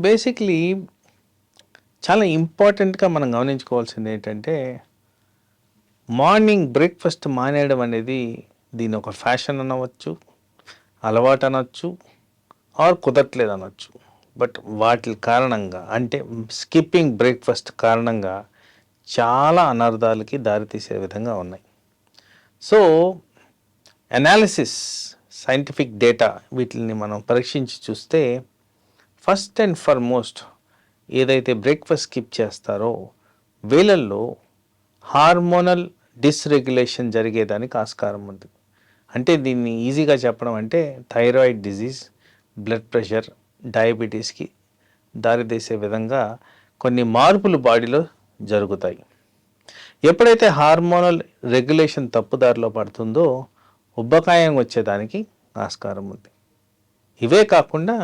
Basically చాలా ఇంపార్టెంట్‌గా మనం గమనించుకోవాల్సింది ఏంటంటే, మార్నింగ్ బ్రేక్‌ఫాస్ట్ మానేయడం అనేది దీన్ని ఒక ఫ్యాషన్ అనవచ్చు, అలవాటు అనొచ్చు, ఆర్ కుదరట్లేదు అనొచ్చు. బట్ వాటి కారణంగా అంటే స్కిప్పింగ్ బ్రేక్‌ఫాస్ట్ కారణంగా చాలా అనర్థాలకి దారితీసే విధంగా ఉన్నాయి. సో, అనాలిసిస్, సైంటిఫిక్ డేటా వీటిల్ని మనం పరీక్షించి చూస్తే ఫస్ట్ అండ్ ఫార్మోస్ట్ ఏదైతే బ్రేక్‌ఫాస్ట్ స్కిప్ చేస్తారో వీళ్ళల్లో హార్మోనల్ డిస్‌రెగ్యులేషన్ జరిగేదానికి ఆస్కారం ఉంది. అంటే దీన్ని ఈజీగా చెప్పడం అంటే థైరాయిడ్ డిజీజ్, బ్లడ్ ప్రెషర్, డయాబెటీస్‌కి దారితీసే విధంగా కొన్ని మార్పులు బాడీలో జరుగుతాయి. ఎప్పుడైతే హార్మోనల్ రెగ్యులేషన్ తప్పుదారిలో పడుతుందో ఉబ్బకాయం వచ్చేదానికి ఆస్కారం ఉంది. ఇవే కాకుండా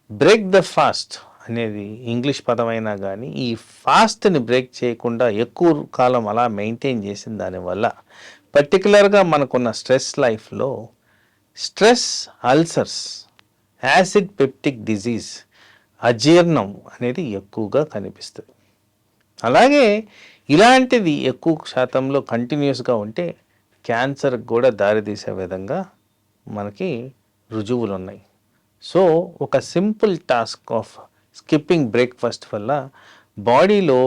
బ్రేక్ ద ఫాస్ట్ అనేది ఇంగ్లీష్ పదమైనా కానీ ఈ ఫాస్ట్ని బ్రేక్ చేయకుండా ఎక్కువ కాలం అలా మెయింటైన్ చేసిన దానివల్ల పర్టికులర్గా మనకున్న స్ట్రెస్ లైఫ్లో stress ulcers, acid peptic disease, అజీర్ణం అనేది ఎక్కువగా కనిపిస్తుంది. అలాగే ఇలాంటిది ఎక్కువ శాతంలో కంటిన్యూస్గా ఉంటే క్యాన్సర్కి కూడా దారితీసే విధంగా మనకి రుజువులు ఉన్నాయి. సో ఒక simple task of skipping breakfast వల్ల బాడీలో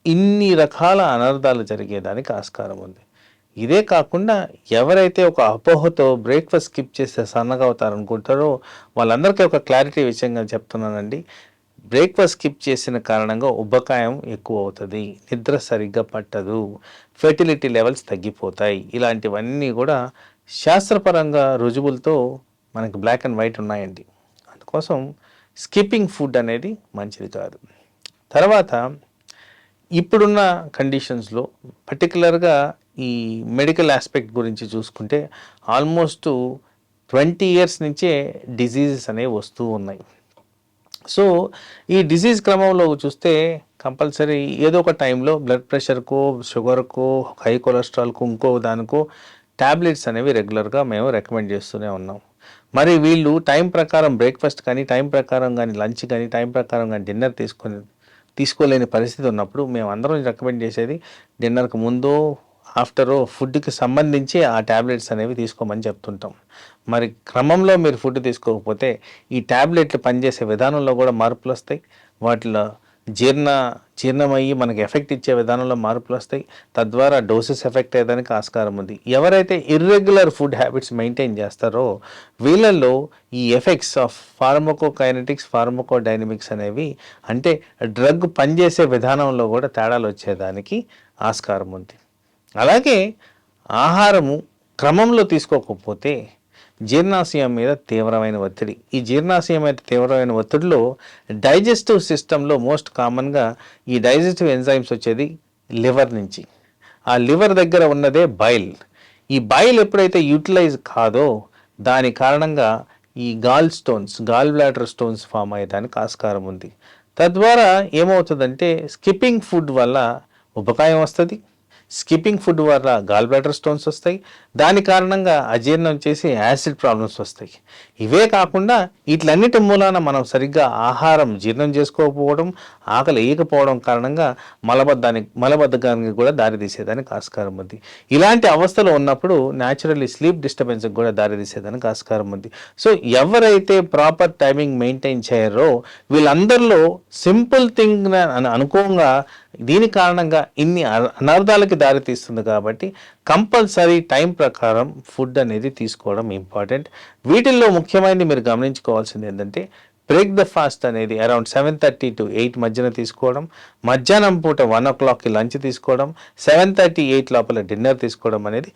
ఇన్ని రకాల అనర్థాలు జరిగేదానికి ఆస్కారం ఉంది. ఇదే కాకుండా ఎవరైతే ఒక అపోహతో బ్రేక్‌ఫాస్ట్ స్కిప్ చేస్తే సన్నగా అవుతారనుకుంటారో వాళ్ళందరికీ ఒక క్లారిటీ విషయంగా చెప్తున్నానండి. బ్రేక్‌ఫాస్ట్ స్కిప్ చేసిన కారణంగా ఉబ్బకాయం ఎక్కువ అవుతుంది, నిద్ర సరిగ్గా పట్టదు, ఫెర్టిలిటీ లెవెల్స్ తగ్గిపోతాయి. ఇలాంటివన్నీ కూడా శాస్త్రపరంగా రుజువులతో మనకి బ్లాక్ అండ్ వైట్ ఉన్నాయండి. అందుకోసం స్కిప్పింగ్ ఫుడ్ అనేది మంచిది కాదు. తర్వాత ఇప్పుడున్న కండిషన్స్లో పర్టికులర్గా ఈ మెడికల్ ఆస్పెక్ట్ గురించి చూసుకుంటే ఆల్మోస్ట్ 20 ఇయర్స్ నుంచే డిజీజెస్ అనేవి వస్తూ ఉన్నాయి. సో ఈ డిజీజ్ క్రమంలో చూస్తే కంపల్సరీ ఏదో ఒక టైంలో బ్లడ్ ప్రెషర్కో, షుగర్కో, హై కొలెస్ట్రాల్కో, ఇంకో దానికో ట్యాబ్లెట్స్ అనేవి రెగ్యులర్గా మేము రికమెండ్ చేస్తూనే ఉన్నాం. మరి వీళ్ళు టైం ప్రకారం బ్రేక్‌ఫాస్ట్ కానీ, టైం ప్రకారం కానీ లంచ్ కానీ, టైం ప్రకారం కానీ డిన్నర్ తీసుకోలేని పరిస్థితి ఉన్నప్పుడు మేమందరం రికమెండ్ చేసేది డిన్నర్కి ముందో, ఆఫ్టరో ఫుడ్కి సంబంధించి ఆ ట్యాబ్లెట్స్ అనేవి తీసుకోమని చెప్తుంటాం. మరి క్రమంలో మీరు ఫుడ్ తీసుకోకపోతే ఈ ట్యాబ్లెట్లు పనిచేసే విధానంలో కూడా మార్పులు వస్తాయి. వాటిలో జీర్ణమయ్యి మనకి ఎఫెక్ట్ ఇచ్చే విధానంలో మార్పులు వస్తాయి. తద్వారా డోసెస్ ఎఫెక్ట్ అయ్యేదానికి ఆస్కారం ఉంది. ఎవరైతే ఇర్రెగ్యులర్ ఫుడ్ హ్యాబిట్స్ మెయింటైన్ చేస్తారో వీళ్ళల్లో ఈ ఎఫెక్ట్స్ ఆఫ్ ఫార్మకోకైనెటిక్స్, ఫార్మకోడైనమిక్స్ అనేవి అంటే డ్రగ్ పనిచేసే విధానంలో కూడా తేడాలు వచ్చేదానికి ఆస్కారం ఉంది. అలాగే ఆహారము క్రమంలో తీసుకోకపోతే జీర్ణాశయం మీద తీవ్రమైన ఒత్తిడి. ఈ జీర్ణాశయం మీద తీవ్రమైన ఒత్తిడిలో డైజెస్టివ్ సిస్టంలో మోస్ట్ కామన్గా ఈ డైజెస్టివ్ ఎంజైమ్స్ వచ్చేది లివర్ నుంచి. ఆ లివర్ దగ్గర ఉన్నదే బైల్. ఈ బైల్ ఎప్పుడైతే యూటిలైజ్ కాదో దాని కారణంగా ఈ గాల్ బ్లాడర్ స్టోన్స్ ఫామ్ అయ్యేదానికి ఆస్కారం ఉంది. తద్వారా ఏమవుతుందంటే స్కిప్పింగ్ ఫుడ్ వల్ల ఉబకాయం వస్తుంది, స్కిప్పింగ్ ఫుడ్ వల్ల గాల్ బ్లాడర్ స్టోన్స్ వస్తాయి, దాని కారణంగా అజీర్ణం చేసి యాసిడ్ ప్రాబ్లమ్స్ వస్తాయి. ఇవే కాకుండా వీటిలన్నిటి మూలాన మనం సరిగ్గా ఆహారం జీర్ణం చేసుకోకపోవడం, ఆకలి వేయకపోవడం కారణంగా మలబద్ధకానికి కూడా దారితీసేదానికి ఆస్కారం ఉంది. ఇలాంటి అవస్థలో ఉన్నప్పుడు న్యాచురల్లీ స్లీప్ డిస్టర్బెన్స్కి కూడా దారితీసేదానికి ఆస్కారం ఉంది. సో ఎవరైతే ప్రాపర్ టైమింగ్ మెయింటైన్ చేయరో వీళ్ళందరిలో సింపుల్ థింగ్ అనుకోగా దీని కారణంగా ఇన్ని అనర్థాలకి దారితీస్తుంది. కాబట్టి కంపల్సరీ టైం ప్రకారం ఫుడ్ అనేది తీసుకోవడం ఇంపార్టెంట్. వీటిల్లో ముఖ్యమైనది మీరు గమనించుకోవాల్సింది ఏంటంటే బ్రేక్ ద ఫాస్ట్ అనేది అరౌండ్ 7:30 to 8 మధ్యన తీసుకోవడం, మధ్యాహ్నం పూట 1 o'clockకి లంచ్ తీసుకోవడం, 7:30, 8 లోపల డిన్నర్ తీసుకోవడం అనేది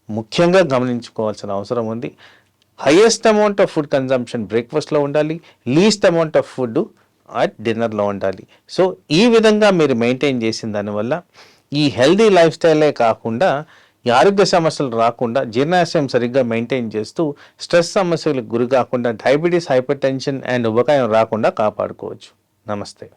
ముఖ్యంగా గమనించుకోవాల్సిన అవసరం ఉంది. Highest amount of food consumption బ్రేక్ఫాస్ట్లో ఉండాలి, least amount of food at డిన్నర్లో ఉండాలి. సో ఈ విధంగా మీరు మెయింటైన్ చేసిన దానివల్ల ఈ హెల్దీ లైఫ్ స్టైలే కాకుండా ఈ ఆరోగ్య సమస్యలు రాకుండా జీర్ణాశయం సరిగ్గా మెయింటైన్ చేస్తూ స్ట్రెస్ సమస్యలకు గురి కాకుండా డయాబెటీస్, హైపర్ టెన్షన్ అండ్ ఉబకాయం రాకుండా కాపాడుకోవచ్చు. నమస్తే.